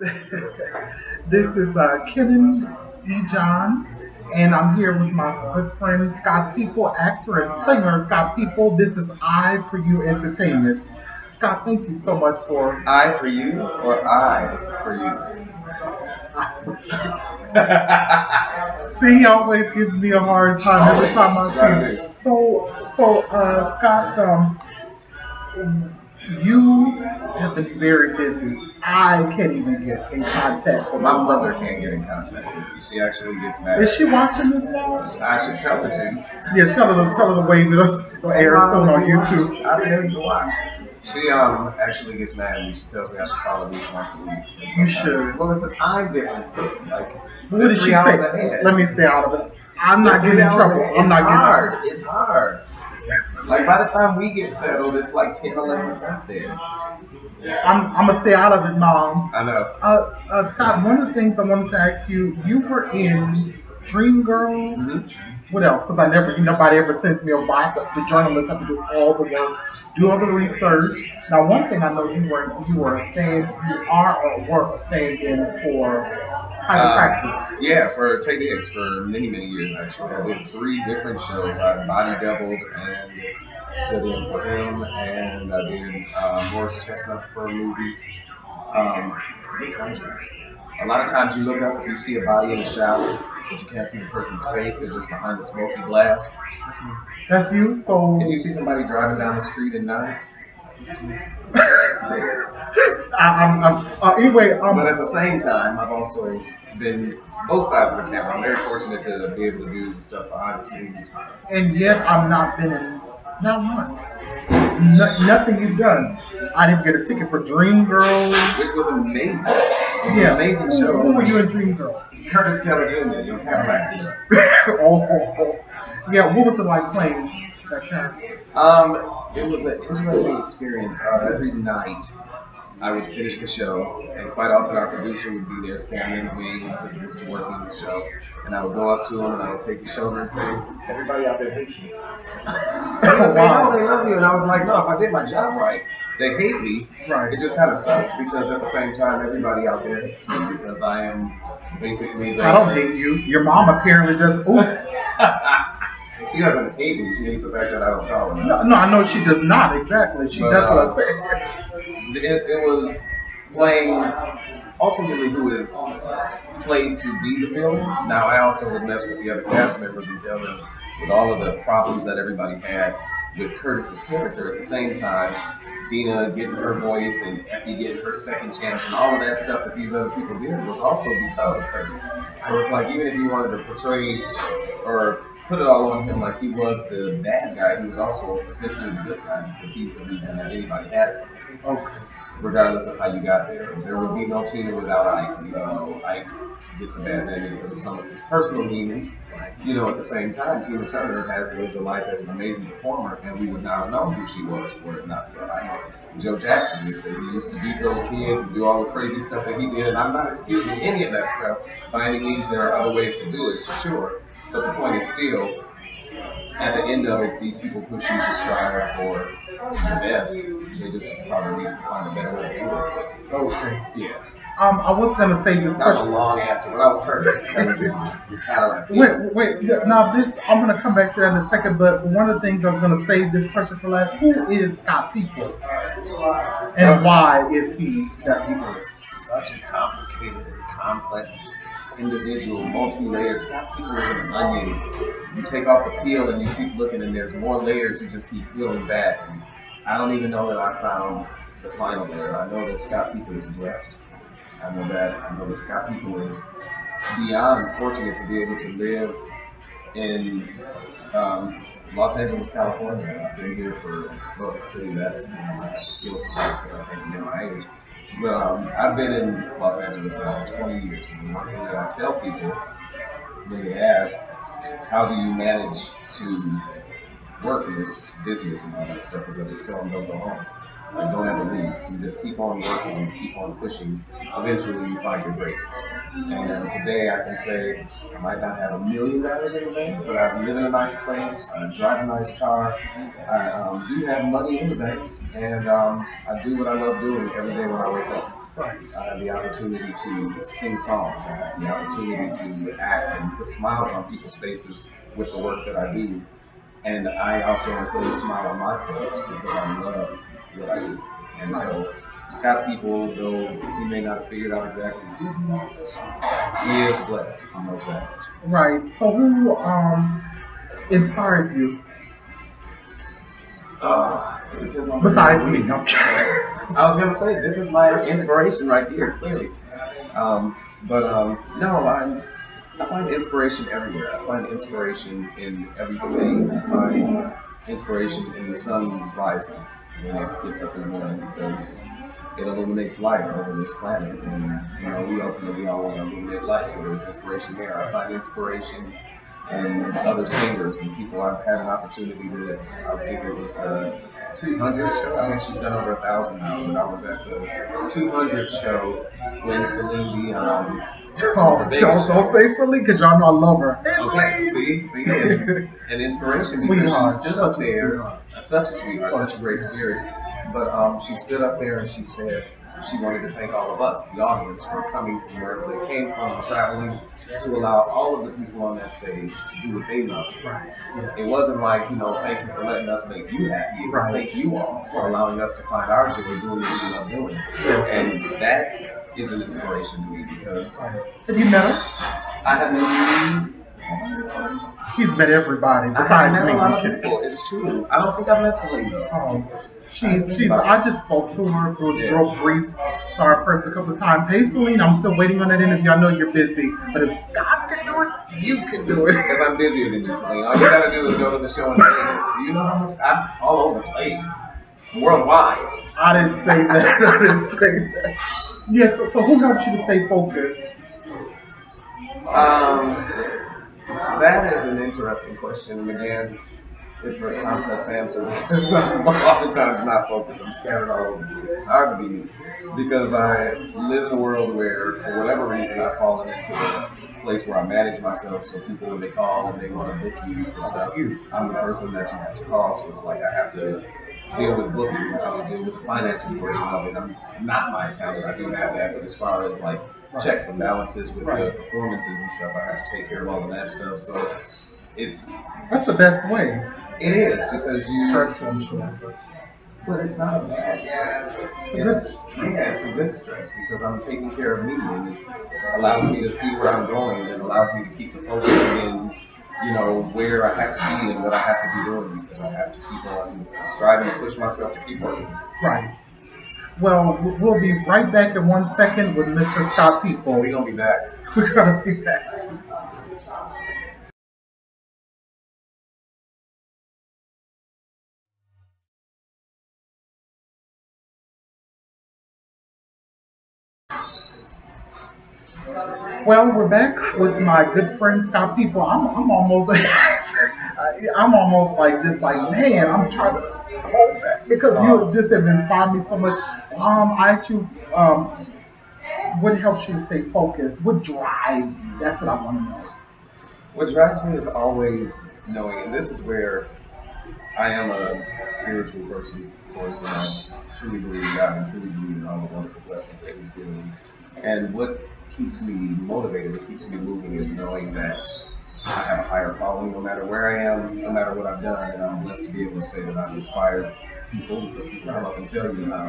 This is Kenan E. Johns, and I'm here with my good friend Scott People, actor and singer Scott People. This is I For You Entertainment. Scott, thank you so much for. I for you or I for you? See, he always gives me a hard time every Always. time You I gotta see do. him. Scott, you have been very busy. I can't even get in contact with My my mother mother. can't get in contact with me. She actually gets Is mad. she watching this now? I should tell her to. Yeah, tell her to wave it up. It'll Hey air mom, soon if on you watch, YouTube. I'll tell you to watch. She actually gets mad at me. She tells me I should call her at least once a week. And You sometimes, should. well, it's a time difference thing. Like What they're did she 3 hours say? ahead. Let me stay out of it. I'm They're not getting three in hours trouble. ahead. I'm It's not getting. hard. It's hard. Like by the time we get settled, it's like 10, 11 o'clock there. I'm gonna stay out of it, Mom. I know. Scott, one of the things I wanted to ask you, you were in Dreamgirls. Hmm. What else? Because I never, nobody ever sends me a box. The journalists have to do all the work, do all the research. Now, one thing I know you were a stand, you are or were a stand-in for private practice. Yeah, for Tay Diggs for many, many years actually. I did 3 different shows. I body doubled and stood in for him, and I did Morris Chestnut for a movie. Big contrast. A lot of times you look up and you see a body in the shower, but you can't see the person's face. They're just behind the smoky glass. That's me. That's you. So, And you see somebody driving down the street at night. That's me. anyway, But at the same time, I've also been both sides of the camera. I'm very fortunate to be able to do the stuff behind the scenes. and yet I'm not been in not one. Nothing you've done. I didn't get a ticket for Dreamgirls. Which was amazing. It was an Yeah. amazing Who were show. you in Dreamgirls? Curtis Taylor Jr., your Cadillac. Oh. Yeah, what was it like playing that character? It was an interesting experience. Every night I would finish the show, and quite often our producer would be there standing in the wings because it was towards the end of the show. And I would go up to him and I would take his shoulder and say, "Everybody out there hates me." Because they know they love you. And I was like, no, if I did my job right, they hate me. Right. It just kind of sucks because at the same time, everybody out there hates me because I am basically the. I don't hate you. Your mom apparently just. Ooh. She doesn't hate me. She hates the fact that I don't call her. No, I know she does not exactly. That's what I said. It was playing ultimately who is played to be the villain. Now I also would mess with the other cast members and tell them with all of the problems that everybody had with Curtis's character. At the same time, Dina getting her voice and Effie getting her second chance and all of that stuff that these other people did was also because of Curtis. So it's like even if you wanted to portray or put it all on him like he was the bad guy, he was also essentially the good guy because he's the reason that anybody had it. Okay. Regardless of how you got there. There would be no Tina without Ike. You know, Ike gets a bad name because of some of his personal demons. You know, at the same time, Tina Turner has lived a life as an amazing performer, and we would not have known who she was were it not for Ike. Joe Jackson, you say he used to beat those kids and do all the crazy stuff that he did, and I'm not excusing any of that stuff. By any means, there are other ways to do it, for sure. But the point is still, at the end of it, these people push you to strive for the best. They just probably need to find a better way to do it. Okay. But, yeah. I was gonna say this That was a question. long answer, but I was Curtis. Cadillac. Wait. Now this, I'm gonna come back to that in a second. But one of the things I was gonna say this question for last. Who is Scott People, and why is he Scott People? People is such a complicated and complex individual, multi-layered. Scott People is an onion. You take off the peel and you keep looking, and there's more layers. You just keep peeling back. And I don't even know that I found the final layer. I know that Scott People is blessed. I know that Scott People is beyond fortunate to be able to live in Los Angeles, California. I've been here for, well, I'll tell you that. I feel sorry because I think you know my age. But I've been in Los Angeles now for 20 years. And one thing that I tell people when they ask, how do you manage to work in this business and all that stuff, is I just tell them don't go home. Like, don't ever leave. You just keep on working and keep on pushing. Eventually, you find your greatness. And today, I can say I might not have $1 million in the bank, but I live in a nice place. I drive a nice car. I do have money in the bank, and I do what I love doing every day when I wake up. Right. I have the opportunity to sing songs. I have the opportunity to act and put smiles on people's faces with the work that I do. And I also put a smile on my face because I love what I do. And so Scott People, though he may not have figured out exactly who he is, he is blessed. He knows that. Right. So who inspires you It depends on besides the me? week. No. I was gonna say this is my inspiration right here, clearly. No, I find inspiration everywhere. I find inspiration in everything. I find inspiration in the sun rising when it gets up in the morning because it illuminates light over this planet, and we ultimately all want to illuminate light. So there's inspiration there. I find inspiration and other singers and people I've had an opportunity to. I think it was the 200 show. I mean, she's done over 1,000 now, but I was at the 200 show when Celine Dion. Oh, don't say Celine because y'all know I love her. Hey, Okay, Celine. see, and inspiration because she stood up there, such a sweetheart, such a great spirit. But she stood up there and she said she wanted to thank all of us, the audience, for coming from wherever they came from, traveling, to allow all of the people on that stage to do what they love. Right. Yeah. It wasn't like, thank you for letting us make you happy. It was Right. thank you all for allowing us to find our joy doing what we love doing. And that is an inspiration to me because Have you met her? I have met Celine. He's met everybody I besides have met me. a lot of people. It's true. I don't think I've met Celine though. She's. I just spoke to her. It was real brief. Saw her in person a couple of times. Hey, Celine, I'm still waiting on that interview. I know you're busy, but if Scott can do it, you can do it. Because I'm busier than you, Celine. All you gotta do is go to the show in Vegas. Do you know how much I'm all over the place, worldwide? I didn't say that. I didn't say that. Yes. So who helps you to stay focused? That is an interesting question, and again, it's a complex answer because I'm oftentimes not focused. I'm scattered all over the place. It's hard to be me because I live in a world where, for whatever reason, I've fallen into a place where I manage myself. So people, when they call and they want to book you for stuff, I'm the person that you have to call. So it's like I have to deal with bookings. I have to deal with the financial portion of it. I'm not my accountant. I do have that, but as far as like checks and balances with the performances and stuff, I have to take care of all of that stuff. So that's the best way. It is because you Stressful, I'm sure. But it's not a bad stress. It's a good stress because I'm taking care of me and it allows me to see where I'm going and it allows me to keep the focus in, where I have to be and what I have to be doing because I have to keep on striving to push myself to keep working. Right. Well, we'll be right back in 1 second with Mr. Scott People. We're going to be back. We're going to be back. Well, we're back with my good friend Scott People. I'm almost I'm almost like just like man, I'm trying to hold that because you just have inspired me so much. I asked you, what helps you to stay focused? What drives you? That's what I want to know. What drives me is always knowing, and this is where I am a spiritual person, of course, and I truly believe in God and truly believe in all the wonderful blessings that He's given me. And what keeps me motivated, what keeps me moving is knowing that I have a higher calling no matter where I am, no matter what I've done, and I'm blessed to be able to say that I've inspired people because people come up and tell you how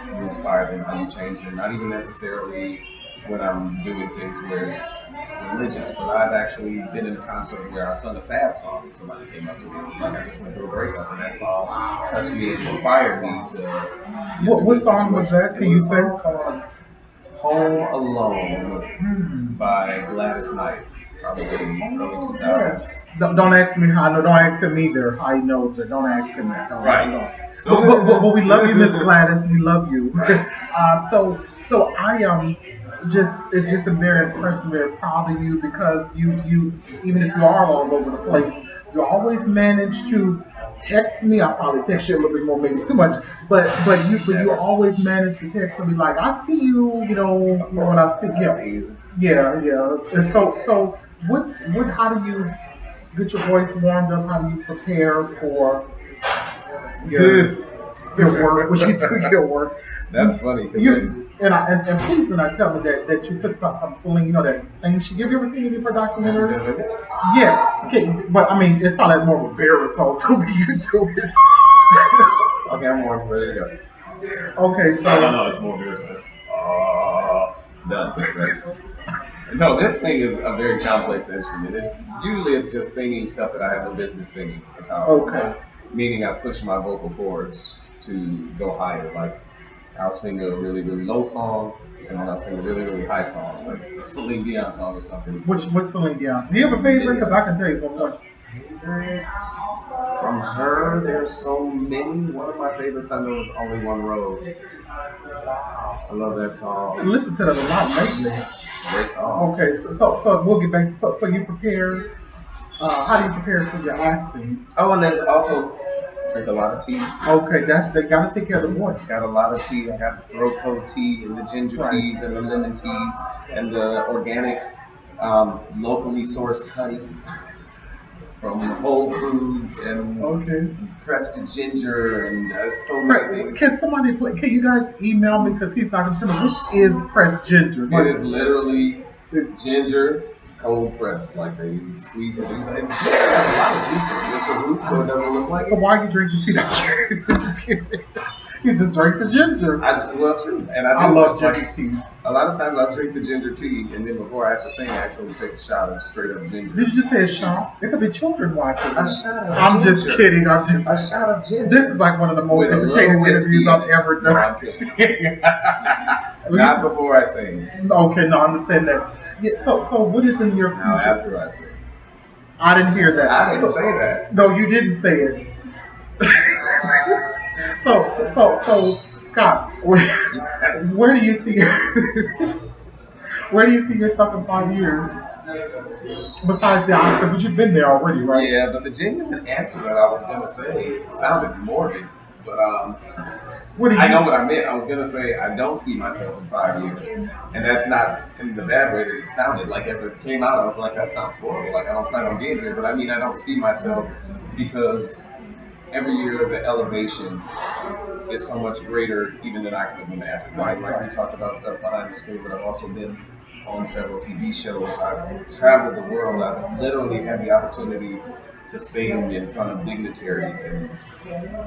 you inspire them, how you change them, not even necessarily when I'm doing things where it's religious, but I've actually been in a concert where I sung a sad song and somebody came up to me and was like, I just went through a breakup and that song touched me and inspired me to What song was that? Can you say? Called Home Alone by Gladys Knight, probably early 2000s. Yes. Don't ask me how I know. Don't ask him either how he knows it. Don't ask him that. Right. But we love you, Miss Gladys. We love you. So I it's just I'm very impressed and very proud of you because you even if you are all over the place, you always manage to text me. I probably text you a little bit more, maybe too much, but you always manage to text me like I see you, when I see you. Yeah. And so what how do you get your voice warmed up? How do you prepare for your your work, when you do your work. That's funny. And please do not tell me that you took something from Celine, that thing she give. You ever seen any of her documentaries? Yeah. Okay, but I mean, it's probably more of a baritone to me. You do it. Okay, I'm more ready to go. Okay, so No, it's more baritone. Done. Right. No, this thing is a very complex instrument. It's just singing stuff that I have no business singing. That's how. Okay. Meaning I push my vocal cords to go higher. Like I'll sing a really really low song, and then I'll sing a really really high song, like a Celine Dion song or something. Which Celine Dion? Do you have a favorite? Because I can tell you one. Favorites from her? There's so many. One of my favorites I know is Only One Road. I love that song. I listened to that a lot lately. It's a great song. Okay, so we'll get back. So you prepare. How do you prepare for your acting? Oh, and there's also drink a lot of tea. Okay, they gotta take care of the voice. Got a lot of tea. I got the throat coat tea and the ginger teas and the lemon teas and the organic, locally sourced honey from Whole Foods and pressed ginger and so many things. Can somebody can you guys email me, because he's talking to me? Which is pressed ginger? It is literally ginger cold pressed, like they squeeze the juice. And ginger has a lot of juice in it. It's a root, so it doesn't look like it. So why are you drinking tea? You just drink the ginger. Well, true. And I love ginger tea. A lot of times I'll drink the ginger tea, and then before I have to sing, I actually take a shot of straight up ginger. Did you just say a shot? There could be children watching. A shot of I'm ginger. just kidding. A shot of ginger. This is like one of the most entertaining interviews I've ever done. Not before I sing. Okay, no, I'm just saying that. Yeah, so what is in your future? Now after I sing. I didn't hear that. I didn't say that. No, you didn't say it. So, Scott, where do you see yourself in 5 years? Besides the Oscar, but you've been there already, right? Yeah, but the genuine answer that I was gonna say sounded morbid, but I know what I meant. I was gonna say I don't see myself in 5 years, and that's not in the bad way that it sounded. Like as it came out, I was like, that sounds horrible. Like I don't plan on being here, but I mean I don't see myself because every year the elevation is so much greater even than I could have imagined. Right? Like we talked about stuff behind the screen, but I've also been on several TV shows. I've traveled the world. I've literally had the opportunity to sing in front of dignitaries and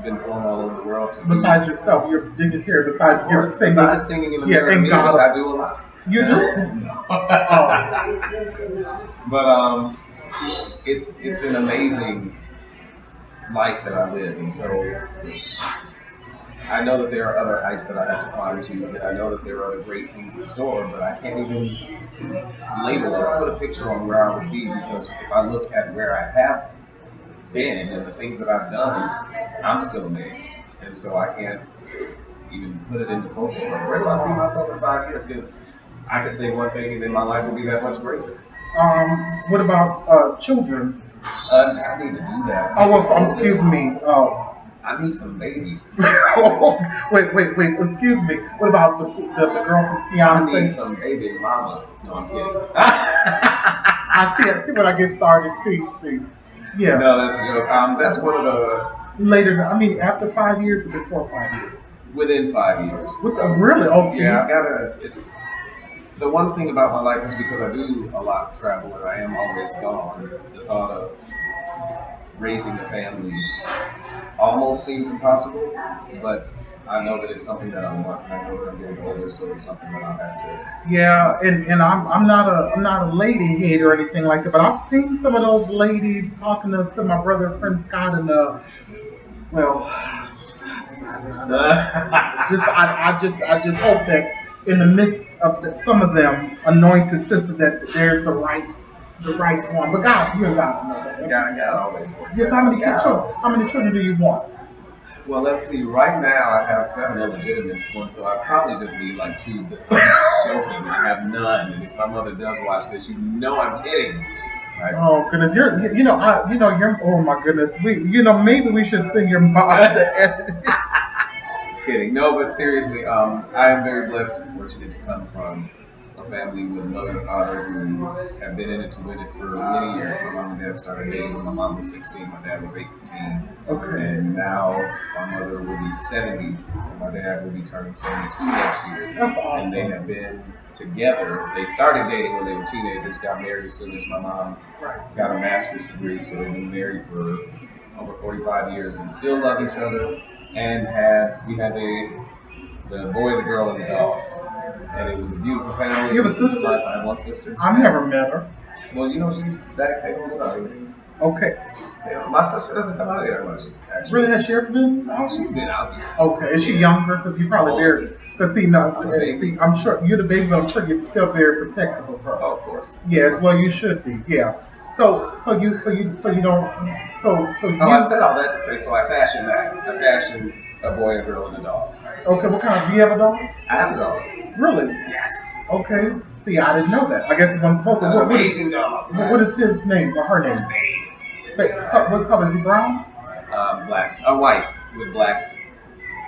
been flown all over the world. Besides yourself, you're a dignitary. Besides singing in the mirror, which I do a lot. You do? No. But it's an amazing life that I live, and so I know that there are other heights that I have to climb to, and I know that there are other great things in store, but I can't even label it or put a picture on where I would be, because if I look at where I have been and the things that I've done, I'm still amazed. And so I can't even put it into focus. Like, where do I see myself in 5 years? Because I could say one thing and then my life would be that much greater. What about children? I need to do that. Oh, well, excuse me. I need some babies. wait. Excuse me. What about the girl from Kenan E? I need some baby mamas. No, I'm kidding. I see when I get started. See. Yeah. No, that's a joke. That's one of the later. I mean, after 5 years or before 5 years? Within 5 years. Really? Oh, yeah. It's the one thing about my life is because I do a lot of travel and I am always gone. The thought of raising a family almost seems impossible, but I know that it's something that I want. And I know that I'm getting older, so it's something that I'll have to. Yeah, and I'm not a lady hater or anything like that, but I've seen some of those ladies talking to my brother friend Scott, and I just hope that in the midst of some of them anointed sisters that there's the right one. But God, you and God know that. God always works. Yes, how many children do you want? Well, let's see. Right now, I have 7 illegitimate ones, so I probably just need like 2. But I'm joking. I have none. And if my mother does watch this, you know I'm kidding. Right? Oh goodness, you're. Oh my goodness. Maybe we should send your mom to edit. Kidding. No, but seriously, I am very blessed and fortunate to come from a family with a mother and father who have been in it to win it for many years. My mom and dad started dating when my mom was 16, my dad was 18. Okay. And now my mother will be 70, and my dad will be turning 72 next year. That's awesome. And they have been together. They started dating when they were teenagers, got married as soon as my mom got a master's degree, so they've been married for over 45 years and still love each other. And we had the boy, the girl, and the dog. And it was a beautiful family. You have a sister? I have one sister. I've never met her. Well, you know, she's back home out here. Okay. Yeah, my sister doesn't come out here that much, actually. Really, has she ever been out? She's been out here. Okay. Is she younger? Because you probably very. Because I'm sure you're the baby, but I'm sure you're still very protective of her. Oh, of course. Yes, well, you should be. Yeah. So you don't. I said all that to say, so I fashioned that. I fashioned a boy, a girl, and a dog. Okay. What kind of? Do you have a dog? I have a dog. Really? Yes. Okay. See, I didn't know that. I guess it wasn't supposed to. Amazing dog. What is his name or her name? Spade. What color is he? Brown? Black. White with black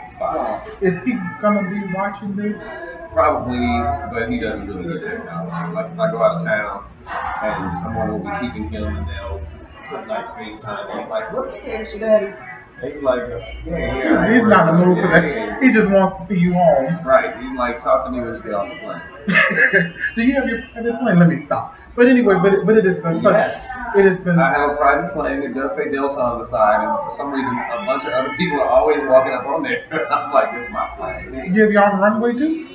spots. Is he gonna be watching this? Probably, but he doesn't really get technology. Like if I go out of town and someone will be keeping him and they'll put like FaceTime and like, what's your daddy? And he's like, yeah. He's not in the mood for that. He just wants to see you home. Right. He's like, talk to me when you get off the plane. Do you have your private plane? Let me stop. But anyway, but it has been such. Yes. It has been. I have a private plane. It does say Delta on the side, and for some reason, a bunch of other people are always walking up on there. I'm like, it's my plane. You have your own runway too?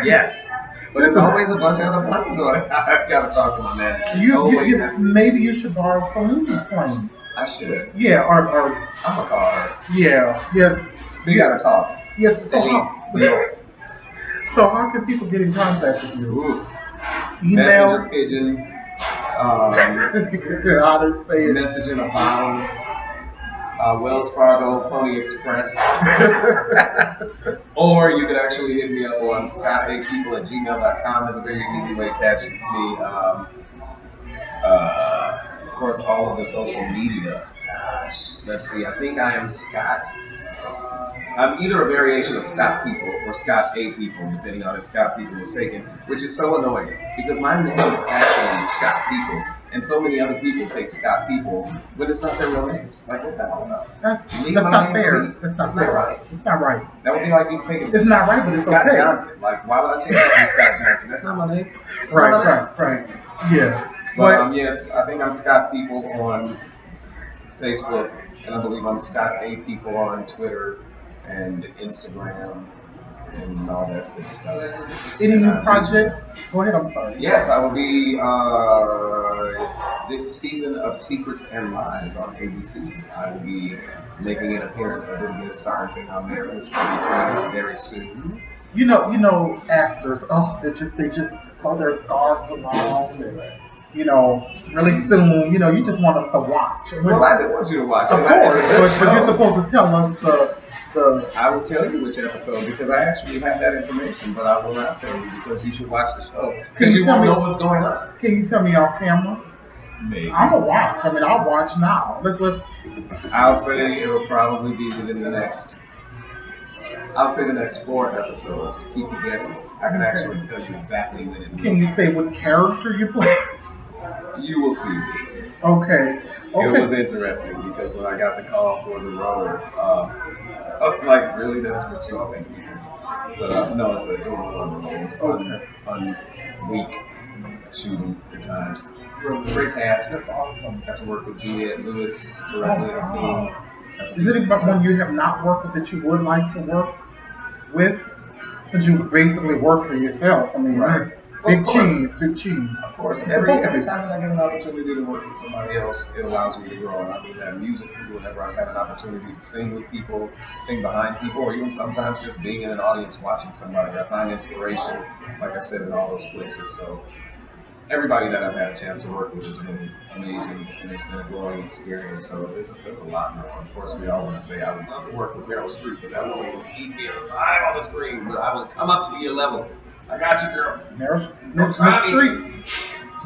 Yes. But there's always a bunch of other planes on it. I've got to talk to my manager. Maybe you should borrow Saloon's plane. I should. Yeah, or I'm gonna call her. Yeah, yes. We gotta talk. Yes. So how can people get in contact with you? Ooh. Email. Messenger pigeon. I didn't say it. Messaging abound. Wells Fargo, Pony Express. Or you can actually hit me up on scottapeople@gmail.com. It's a very easy way to catch me. Of course, all of the social media. Gosh, let's see. I think I am Scott. I'm either a variation of Scott People or Scott A People, depending on if Scott People is taken, which is so annoying because my name is actually Scott People, and so many other people take Scott People, but it's not their real names. Like, what's that all about? That's not fair. That's not fair. Right. It's not right. That would be like he's taking. It's not right, but it's Scott okay. Johnson. Like, why would I take that from Scott Johnson? That's not my name. Right. Yeah. But yes, I think I'm Scott People on Facebook, and I believe I'm Scott A People on Twitter and Instagram and all that good stuff. Any new projects? Go ahead. I'm sorry. Yes, I will be this season of Secrets and Lies on ABC. I will be making an appearance. I did get a starring thing on there, which will be coming very soon. You know, actors. Oh, they just throw their scarves around and. Really soon, you just want us to watch. Well, I do want you to watch. Of course, but you're supposed to tell us the. I will tell you which episode because I actually have that information, but I will not tell you because you should watch the show because you won't know what's going on. Can you tell me off camera? Maybe. I'm gonna watch. I mean, I'll watch now. Let's. I'll say it'll probably be within the next. I'll say the next 4 episodes to keep you guessing. I can actually tell you exactly when it. Can you say what character you play? You will see. Okay. It was interesting because when I got the call for the role, I was like, really, that's what you all think it is? But no, it was a fun role. It was a fun week shooting at times. Great cast. That's awesome. Got to work with Juliette Lewis directly on scene. Is it about one you have not worked with that you would like to work with? Since you basically work for yourself. I mean, right. Big cheese. Of course, every time I get an opportunity to work with somebody else, it allows me to grow. And I do that musically whenever I have an opportunity to sing with people, sing behind people, or even sometimes just being in an audience watching somebody. I find inspiration, like I said, in all those places. So everybody that I've had a chance to work with has been amazing, and it's been a glowing experience. So there's a lot more. Of course, we all want to say I would love to work with Meryl Streep, but that won't even keep me alive on the screen. But I will come up to your level. I got you, girl. Miss Street.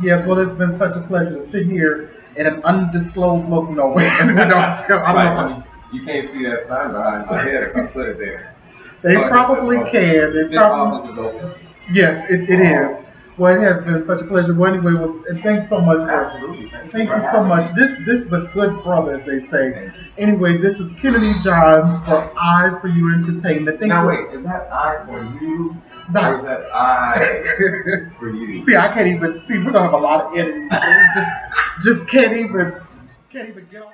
Yes, well, it's been such a pleasure to sit here in an undisclosed location. And we don't tell. I don't know. You can't see that sign behind my head if I put it there. They probably can. This office is open. Yes, it is. Well, it has been such a pleasure. Well, anyway, and thanks so much Absolutely. Thank you thank for you so having much. me. This is a good brother, as they say. Thank you. Anyway, this is Kenan E. Johns for I for You Entertainment. Thank Now you. wait, is that I for you, or is That- that I for you? see, I can't even see. We're gonna have a lot of editing. So just can't even get off.